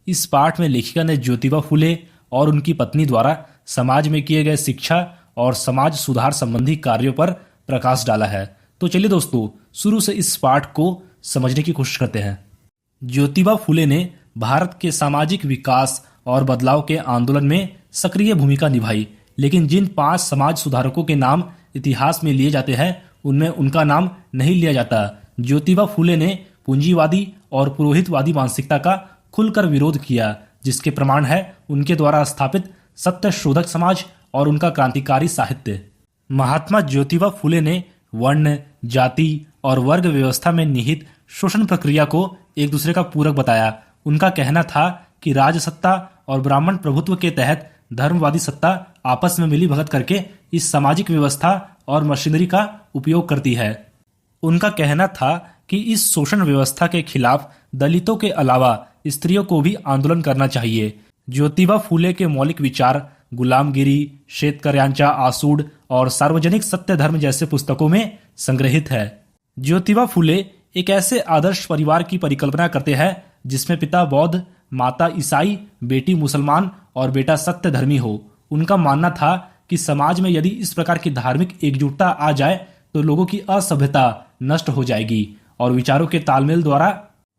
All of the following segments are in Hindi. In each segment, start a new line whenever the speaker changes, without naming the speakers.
इस पाठ में लेखिका ने ज्योतिबा फुले और उनकी पत्नी द्वारा समाज में किए गए शिक्षा और समाज सुधार संबंधी कार्यों पर प्रकाश डाला है। तो चलिए दोस्तों, शुरू से इस पाठ को समझने की कोशिश करते हैं। ज्योतिबा फुले ने भारत के सामाजिक विकास और बदलाव के आंदोलन में सक्रिय भूमिका निभाई, लेकिन जिन 5 समाज सुधारकों के नाम इतिहास में लिए जाते हैं उनमें उनका नाम नहीं लिया जाता। ज्योतिबा फुले ने पूंजीवादी और पुरोहितवादी मानसिकता का खुलकर विरोध किया, जिसके प्रमाण है उनके द्वारा स्थापित सत्य शोधक समाज और उनका क्रांतिकारी साहित्य। महात्मा ज्योतिबा फुले ने वर्ण, जाति और वर्ग व्यवस्था में निहित शोषण प्रक्रिया को एक दूसरे का पूरक बताया। उनका कहना था कि राजसत्ता और ब्राह्मण प्रभुत्व के तहत धर्मवादी सत्ता आपस में मिली भगत करके इस सामाजिक व्यवस्था और मशीनरी का उपयोग करती है। उनका कहना था कि इस शोषण व्यवस्था के खिलाफ दलितों के अलावा स्त्रियों को भी आंदोलन करना चाहिए। ज्योतिबा फुले के मौलिक विचार गुलामगिरी, शेतकऱ्यांचा आसूड और सार्वजनिक सत्य धर्म जैसे पुस्तकों में संग्रहित है। ज्योतिबा फुले एक ऐसे आदर्श परिवार की परिकल्पना करते हैं जिसमें पिता बौद्ध, माता ईसाई, बेटी मुसलमान और बेटा सत्य धर्मी हो। उनका मानना था कि समाज में यदि इस प्रकार की धार्मिक एकजुटता आ जाए तो लोगों की असभ्यता नष्ट हो जाएगी और विचारों के तालमेल द्वारा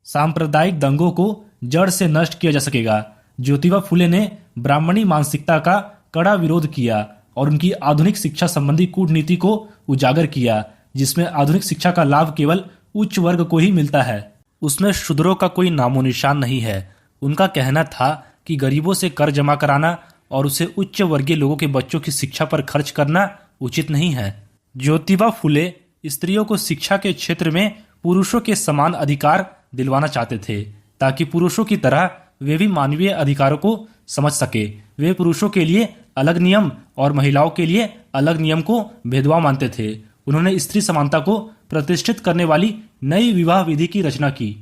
सांप्रदायिक दंगों को जड़ से नष्ट किया जा सकेगा। ज्योतिबा फुले ने ब्राह्मणी मानसिकता का कड़ा विरोध किया और उनकी आधुनिक शिक्षा संबंधी कूटनीति को उजागर किया, जिसमें आधुनिक शिक्षा का लाभ केवल उच्च वर्ग को ही मिलता है, उसमें शूद्रों का कोई नामो निशान नहीं है। उनका कहना था कि गरीबों से कर जमा कराना और उसे उच्च वर्गीय लोगों के बच्चों की शिक्षा पर खर्च करना उचित नहीं है। ज्योतिबा फुले स्त्रियों को शिक्षा के क्षेत्र में पुरुषों के समान अधिकार दिलवाना चाहते थे, ताकि पुरुषों की तरह वे भी मानवीय अधिकारों को समझ सके। वे पुरुषों के लिए अलग नियम और महिलाओं के लिए अलग नियम को भेदभाव मानते थे। उन्होंने स्त्री समानता को प्रतिष्ठित करने वाली नई विवाह विधि की रचना की।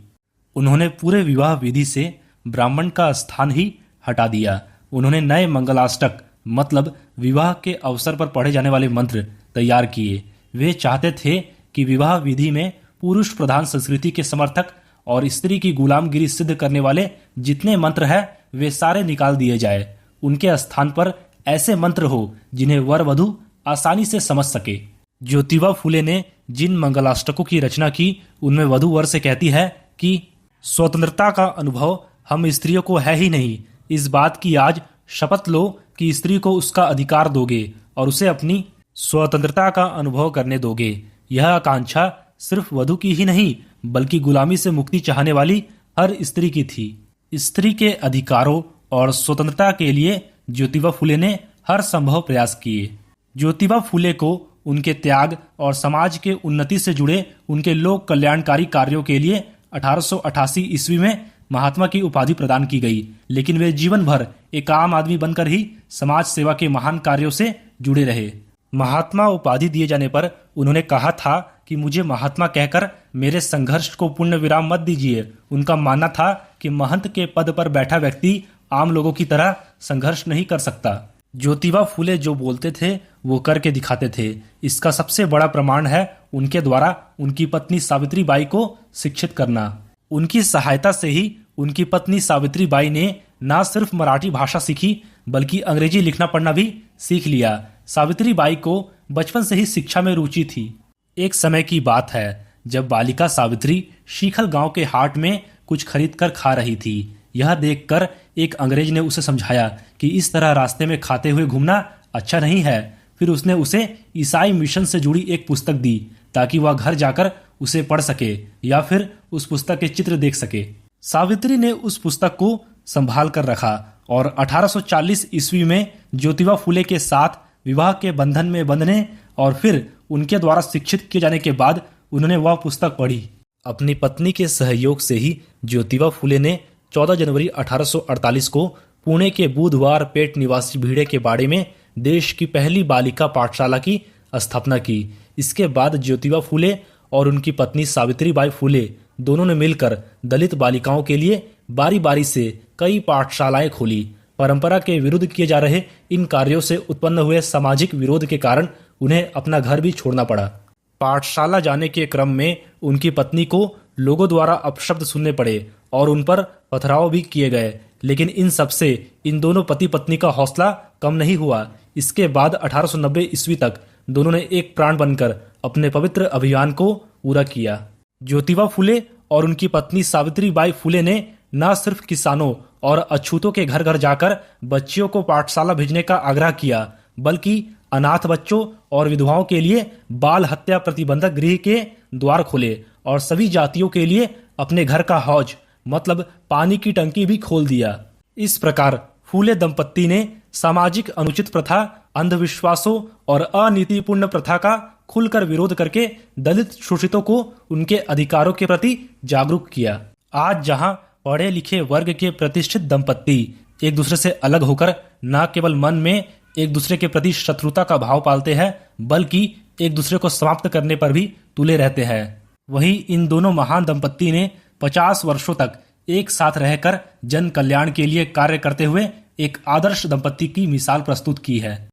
उन्होंने पूरे विवाह विधि से ब्राह्मण का स्थान ही हटा दिया। उन्होंने नए मंगलाष्टक मतलब विवाह के अवसर पर पढ़े जाने वाले मंत्र तैयार किए। वे चाहते थे कि विवाह विधि में पुरुष प्रधान संस्कृति के समर्थक और स्त्री की गुलामगिरी सिद्ध करने वाले जितने मंत्र हैं वे सारे निकाल दिए जाए। उनके स्थान पर ऐसे मंत्र हो जिन्हें वर वधू आसानी से समझ सके। ज्योतिबा फुले ने जिन मंगलाष्टकों की रचना की उनमें वधू वर से कहती है कि स्वतंत्रता का अनुभव हम स्त्रियों को है ही नहीं। इस बात की आज शपथ लो कि स्त्री को उसका अधिकार दोगे और उसे अपनी स्वतंत्रता का अनुभव करने दोगे। यह आकांक्षा सिर्फ वधू की ही नहीं बल्कि गुलामी से मुक्ति चाहने वाली हर स्त्री की थी। स्त्री के अधिकारों और स्वतंत्रता के लिए ज्योतिबा फुले ने हर संभव प्रयास किए। ज्योतिबा फुले को उनके त्याग और समाज के उन्नति से जुड़े उनके लोक कल्याणकारी कार्यों के लिए 1888 ईस्वी में महात्मा की उपाधि प्रदान की गई, लेकिन वे जीवन भर एक आम आदमी बनकर ही समाज सेवा के महान कार्यों से जुड़े रहे। महात्मा उपाधि दिए जाने पर उन्होंने कहा था कि मुझे महात्मा कहकर मेरे संघर्ष को पूर्ण विराम मत दीजिए। उनका मानना था कि महंत के पद पर बैठा व्यक्ति आम लोगों की तरह संघर्ष नहीं कर सकता। ज्योतिबा फुले जो बोलते थे वो करके दिखाते थे। इसका सबसे बड़ा प्रमाण है उनके द्वारा उनकी पत्नी सावित्री बाई को शिक्षित करना। उनकी सहायता से ही उनकी पत्नी सावित्री बाई ने न सिर्फ मराठी भाषा सीखी बल्कि अंग्रेजी लिखना पढ़ना भी सीख लिया। सावित्री बाई को बचपन से ही शिक्षा में रुचि थी। एक समय की बात है जब बालिका सावित्री शीखल गांव के हाट में कुछ खरीद कर खा रही थी। यह देखकर एक अंग्रेज ने उसे समझाया कि इस तरह रास्ते में खाते हुए घूमना अच्छा नहीं है। फिर उसने उसे ईसाई मिशन से जुड़ी एक पुस्तक दी ताकि वह घर जाकर उसे पढ़ सके या फिर उस पुस्तक के चित्र देख सके। सावित्री ने उस पुस्तक को संभाल कर रखा और 1840 ईस्वी में ज्योतिबा फुले के साथ विवाह के बंधन में बंधने और फिर उनके द्वारा शिक्षित किए जाने के बाद उन्होंने वह पुस्तक पढ़ी। अपनी पत्नी के सहयोग से ही ज्योतिबा फुले ने 14 जनवरी 1848 को पुणे के बुधवार पेट निवासी भीड़े के बाड़े में देश की पहली बालिका पाठशाला की स्थापना की। इसके बाद ज्योतिबा फुले और उनकी पत्नी सावित्री बाई फुले दोनों ने मिलकर दलित बालिकाओं के लिए बारी बारी से कई पाठशालाएं खोली। परंपरा के विरुद्ध किए जा रहे इन कार्यों से उत्पन्न हुए सामाजिक विरोध के कारण उन्हें अपना घर भी छोड़ना पड़ा। पाठशाला जाने के क्रम में उनकी पत्नी को लोगों द्वारा अपशब्द सुनने पड़े और उन पर पथराव भी किए गए, लेकिन इन सबसे इन दोनों पति पत्नी का हौसला कम नहीं हुआ। इसके बाद 1890 ईस्वी तक दोनों ने एक प्राण बनकर अपने पवित्र अभियान को पूरा किया। ज्योतिबा फुले और उनकी पत्नी सावित्रीबाई फुले ने न सिर्फ किसानों और अछूतों के घर घर जाकर बच्चियों को पाठशाला भेजने का आग्रह किया, बल्कि अनाथ बच्चों और विधवाओं के लिए बाल हत्या प्रतिबंधक गृह के द्वार खोले और सभी जातियों के लिए अपने घर का हौज मतलब पानी की टंकी भी खोल दिया। इस प्रकार फूले दंपत्ति ने सामाजिक अनुचित प्रथा, अंधविश्वासों और अनीतिपूर्ण प्रथा का खुलकर विरोध करके दलित शोषितों को उनके अधिकारों के प्रति जागरूक किया। आज जहां पढ़े लिखे वर्ग के प्रतिष्ठित दंपत्ति एक दूसरे से अलग होकर न केवल मन में एक दूसरे के प्रति शत्रुता का भाव पालते हैं, बल्कि एक दूसरे को समाप्त करने पर भी तुले रहते हैं, वहीं इन दोनों महान दंपत्ति ने 50 वर्षों तक एक साथ रहकर जन कल्याण के लिए कार्य करते हुए एक आदर्श दंपत्ति की मिसाल प्रस्तुत की है।